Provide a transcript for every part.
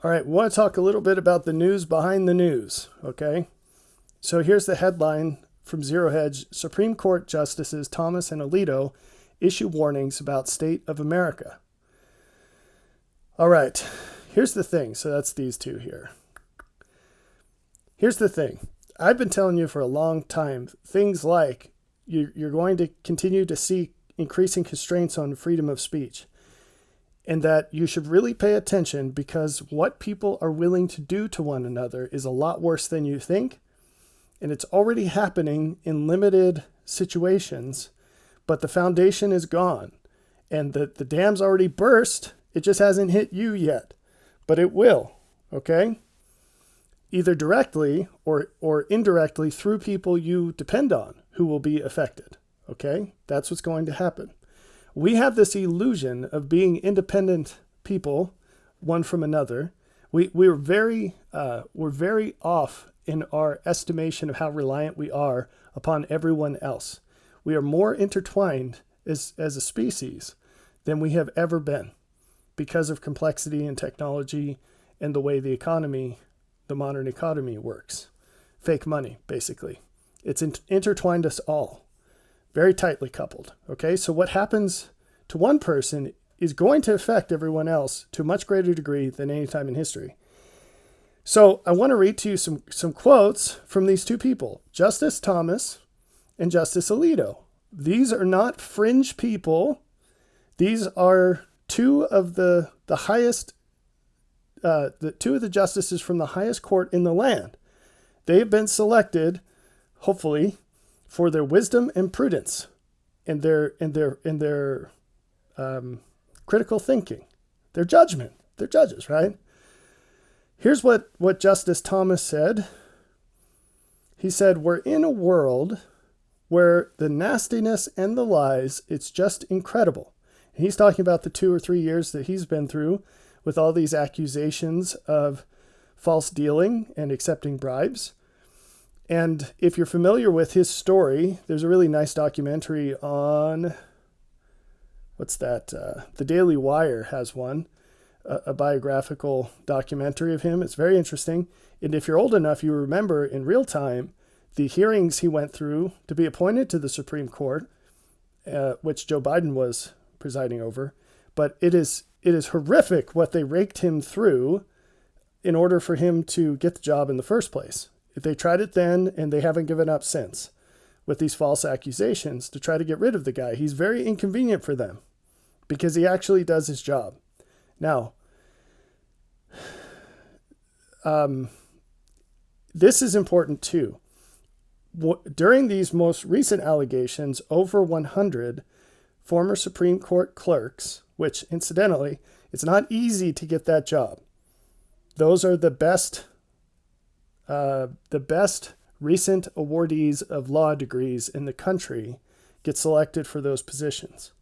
All right, we want to talk a little bit about the news behind the news, okay? So here's the headline from Zero Hedge. Supreme Court Justices Thomas and Alito issue warnings about state of America. All right, here's the thing. So that's these two here. Here's the thing. I've been telling you for a long time, things like you're going to continue to see increasing constraints on freedom of speech. And that you should really pay attention because what people are willing to do to one another is a lot worse than you think. And it's already happening in limited situations, but the foundation is gone. And the dam's already burst. It just hasn't hit you yet, but it will, okay? Either directly or indirectly through people you depend on who will be affected, okay? That's what's going to happen. We have this illusion of being independent people, one from another. We're very off in our estimation of how reliant we are upon everyone else. We are more intertwined as a species than we have ever been because of complexity and technology and the way the modern economy works. Fake money, basically. It's intertwined us all. Very tightly coupled. Okay, so what happens to one person is going to affect everyone else to a much greater degree than any time in history. So I want to read to you some quotes from these two people, Justice Thomas and Justice Alito. These are not fringe people. These are two of the highest, two of the justices from the highest court in the land. They have been selected, hopefully, for their wisdom and prudence and their critical thinking, their judgment. They're judges, right? Here's what Justice Thomas said. He said, "We're in a world where the nastiness and the lies, it's just incredible." And he's talking about the 2 or 3 years that he's been through with all these accusations of false dealing and accepting bribes. And if you're familiar with his story, there's a really nice documentary on, The Daily Wire has one, a biographical documentary of him. It's very interesting. And if you're old enough, you remember in real time the hearings he went through to be appointed to the Supreme Court, which Joe Biden was presiding over. But it is horrific what they raked him through in order for him to get the job in the first place. They tried it then, and they haven't given up since with these false accusations to try to get rid of the guy. He's very inconvenient for them because he actually does his job. Now, this is important too. During these most recent allegations, over 100 former Supreme Court clerks, which incidentally, it's not easy to get that job. Those are the best recent awardees of law degrees in the country get selected for those positions.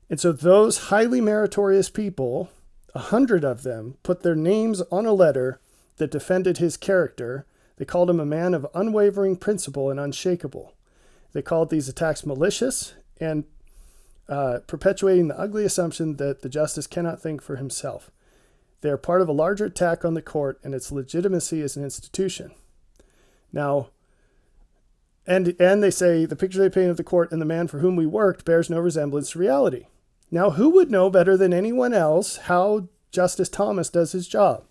And so those highly meritorious people, 100 of them, put their names on a letter that defended his character. They called him a man of unwavering principle and unshakable. They called these attacks malicious and perpetuating the ugly assumption that the justice cannot think for himself. They are part of a larger attack on the court and its legitimacy as an institution. Now, and they say the picture they paint of the court and the man for whom we worked bears no resemblance to reality. Now, who would know better than anyone else how Justice Thomas does his job?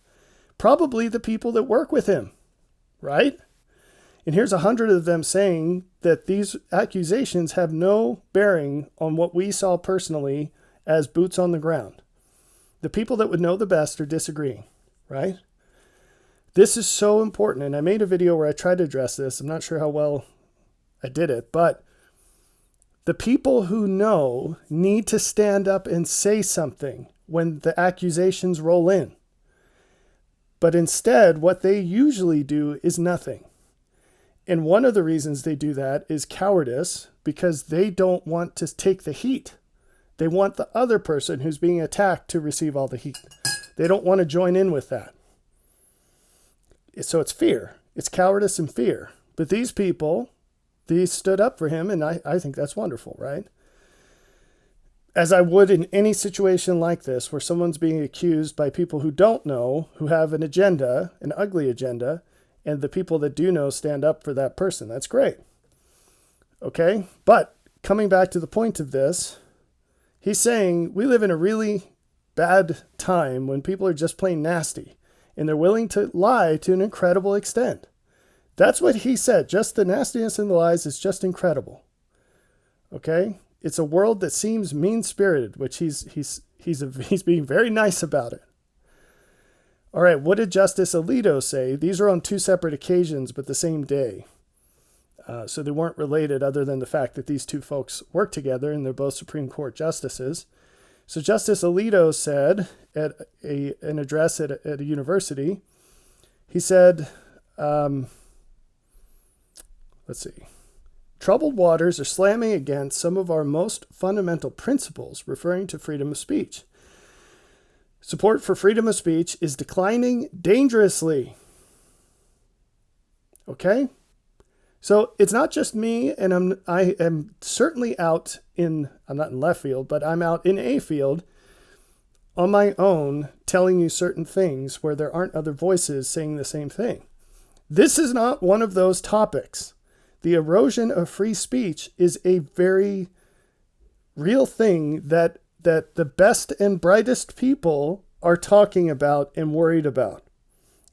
Probably the people that work with him, right? And here's 100 of them saying that these accusations have no bearing on what we saw personally as boots on the ground. The people that would know the best are disagreeing, right? This is so important. And I made a video where I tried to address this. I'm not sure how well I did it, but the people who know need to stand up and say something when the accusations roll in. But instead, what they usually do is nothing. And one of the reasons they do that is cowardice, because they don't want to take the heat. They want the other person who's being attacked to receive all the heat. They don't want to join in with that. So it's fear. It's cowardice and fear. But these people, these stood up for him, and I think that's wonderful, right? as I would in any situation like this where someone's being accused by people who don't know, who have an agenda, an ugly agenda, and the people that do know stand up for that person. That's great. Okay? But coming back to the point of this, he's saying we live in a really bad time when people are just plain nasty and they're willing to lie to an incredible extent. That's what he said. Just the nastiness and the lies is just incredible. Okay? It's a world that seems mean-spirited, which he's being very nice about it. All right, what did Justice Alito say? These are on two separate occasions, but the same day. So they weren't related other than the fact that these two folks work together and they're both Supreme Court justices. So Justice Alito said at an address at a university, he said, let's see, troubled waters are slamming against some of our most fundamental principles, referring to freedom of speech. Support for freedom of speech is declining dangerously. Okay? So it's not just me, and I am certainly out I'm not in left field, but I'm out in a field on my own telling you certain things where there aren't other voices saying the same thing. This is not one of those topics. The erosion of free speech is a very real thing that the best and brightest people are talking about and worried about.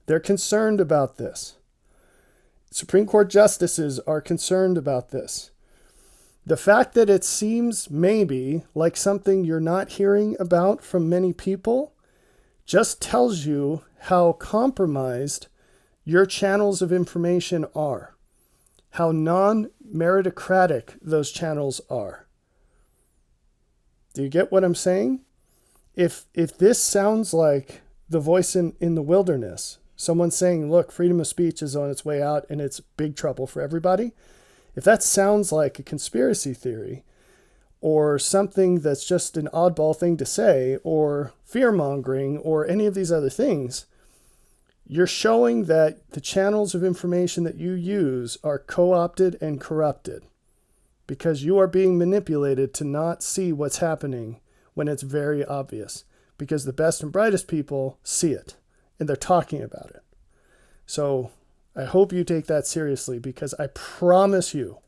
They're concerned about this. Supreme Court justices are concerned about this. The fact that it seems maybe like something you're not hearing about from many people just tells you how compromised your channels of information are, how non-meritocratic those channels are. Do you get what I'm saying? If this sounds like the voice in the wilderness, someone saying, look, freedom of speech is on its way out and it's big trouble for everybody. If that sounds like a conspiracy theory or something that's just an oddball thing to say or fear-mongering or any of these other things, you're showing that the channels of information that you use are co-opted and corrupted because you are being manipulated to not see what's happening when it's very obvious because the best and brightest people see it. And they're talking about it. So I hope you take that seriously because I promise you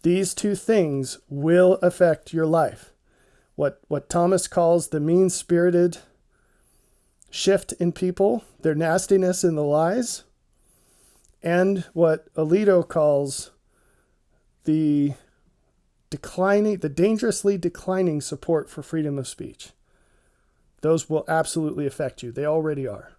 these two things will affect your life. What Thomas calls the mean-spirited shift in people, their nastiness in the lies, and what Alito calls the dangerously declining support for freedom of speech. Those will absolutely affect you. They already are.